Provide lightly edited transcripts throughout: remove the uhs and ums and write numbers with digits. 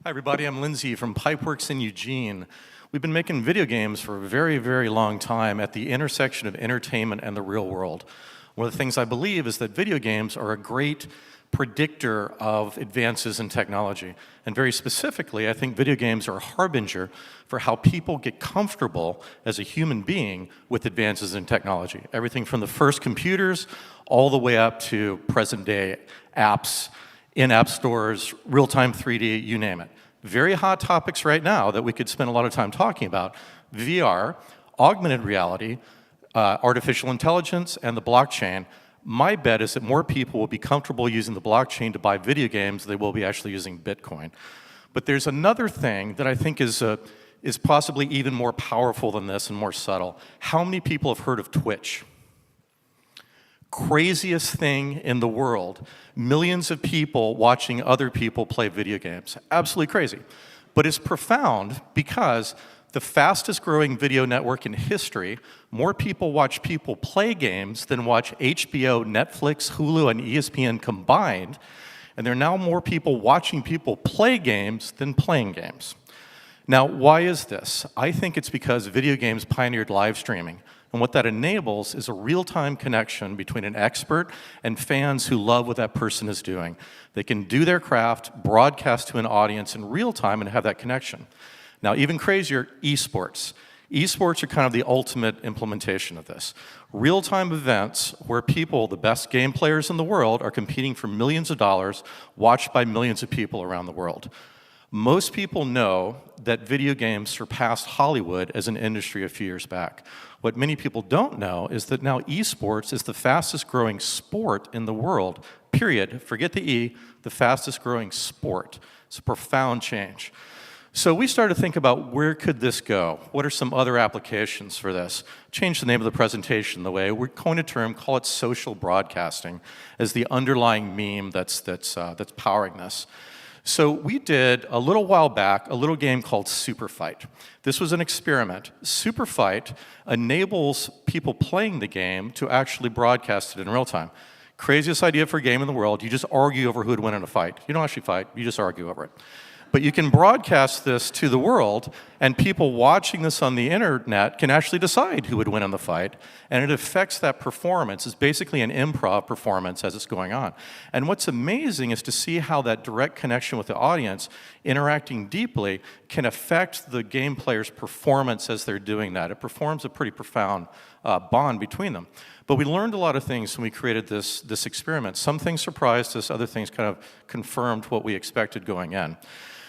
Hi everybody, I'm Lindsay from Pipeworks in Eugene. We've been making video games for a very, very long time at the intersection of entertainment and the real world. One of the things I believe is that video games are a great predictor of advances in technology. And very specifically, I think video games are a harbinger for how people get comfortable as a human being with advances in technology. Everything from the first computers all the way up to present-day apps, in-app stores, real-time 3D, you name it. Very hot topics right now that we could spend a lot of time talking about. VR, augmented reality, artificial intelligence, and the blockchain. My bet is that more people will be comfortable using the blockchain to buy video games than they will be actually using Bitcoin. But there's another thing that I think is possibly even more powerful than this and more subtle. How many people have heard of Twitch? Craziest thing in the world. Millions of people watching other people play video games. Absolutely crazy. But it's profound because the fastest growing video network in history, more people watch people play games than watch HBO, Netflix, Hulu, and ESPN combined. And there are now more people watching people play games than playing games. Now, why is this? I think it's because video games pioneered live streaming. And what that enables is a real-time connection between an expert and fans who love what that person is doing. They can do their craft, broadcast to an audience in real time, and have that connection. Now, even crazier, esports. Esports are kind of the ultimate implementation of this. Real-time events where people, the best game players in the world, are competing for millions of dollars, watched by millions of people around the world. Most people know that video games surpassed Hollywood as an industry a few years back. What many people don't know is that now esports is the fastest growing sport in the world, period. Forget the E, the fastest growing sport. It's a profound change. So we started to think about where could this go? What are some other applications for this? Change the name of the presentation the way we're coined a term, call it social broadcasting, as the underlying meme that's powering this. So we did, a little while back, a little game called Super Fight. This was an experiment. Super Fight enables people playing the game to actually broadcast it in real time. Craziest idea for a game in the world. You just argue over who would win in a fight. You don't actually fight, you just argue over it. But you can broadcast this to the world, and people watching this on the internet can actually decide who would win in the fight, and it affects that performance. It's basically an improv performance as it's going on. And what's amazing is to see how that direct connection with the audience, interacting deeply, can affect the game player's performance as they're doing that. It performs a pretty profound bond between them. But we learned a lot of things when we created this experiment. Some things surprised us, other things kind of confirmed what we expected going in.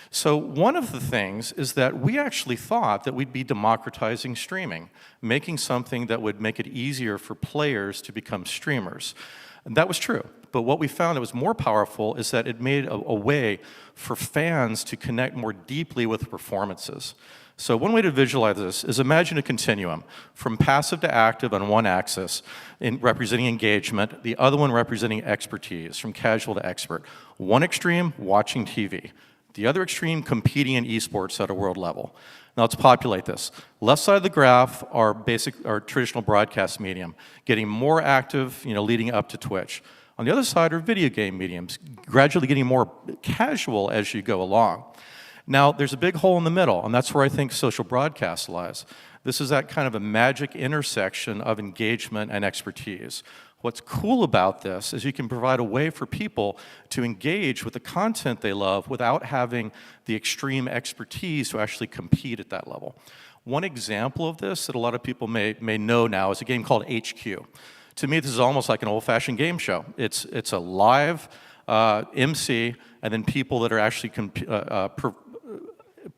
So one of the things is that we actually thought that we'd be democratizing streaming, making something that would make it easier for players to become streamers. And that was true. But what we found that was more powerful is that it made a way for fans to connect more deeply with performances. So one way to visualize this is imagine a continuum from passive to active on one axis, representing engagement, the other one representing expertise, from casual to expert. One extreme, watching TV. The other extreme, competing in esports at a world level. Now let's populate this. Left side of the graph are traditional broadcast medium, getting more active, leading up to Twitch. On the other side are video game mediums, gradually getting more casual as you go along. Now there's a big hole in the middle, and that's where I think social broadcast lies. This is that kind of a magic intersection of engagement and expertise. What's cool about this is you can provide a way for people to engage with the content they love without having the extreme expertise to actually compete at that level. One example of this that a lot of people may know now is a game called HQ. To me, this is almost like an old-fashioned game show. It's a live MC, and then people that are actually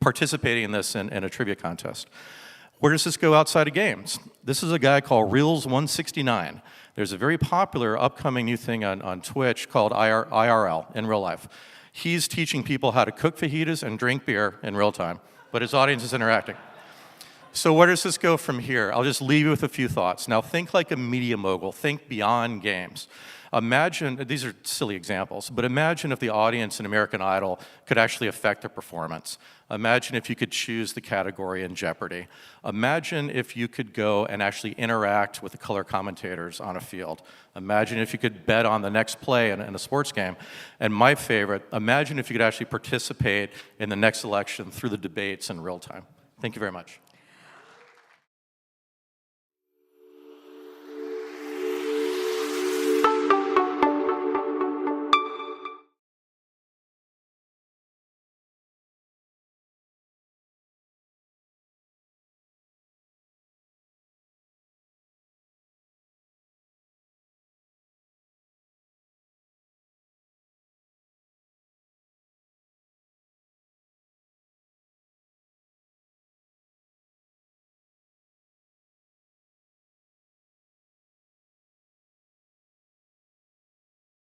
participating in this in a trivia contest. Where does this go outside of games? This is a guy called Reels169. There's a very popular upcoming new thing on Twitch called IRL, in real life. He's teaching people how to cook fajitas and drink beer in real time, but his audience is interacting. So where does this go from here? I'll just leave you with a few thoughts. Now think like a media mogul, think beyond games. Imagine, these are silly examples, but imagine if the audience in American Idol could actually affect the performance. Imagine if you could choose the category in Jeopardy. Imagine if you could go and actually interact with the color commentators on a field. Imagine if you could bet on the next play in a sports game. And my favorite, imagine if you could actually participate in the next election through the debates in real time. Thank you very much.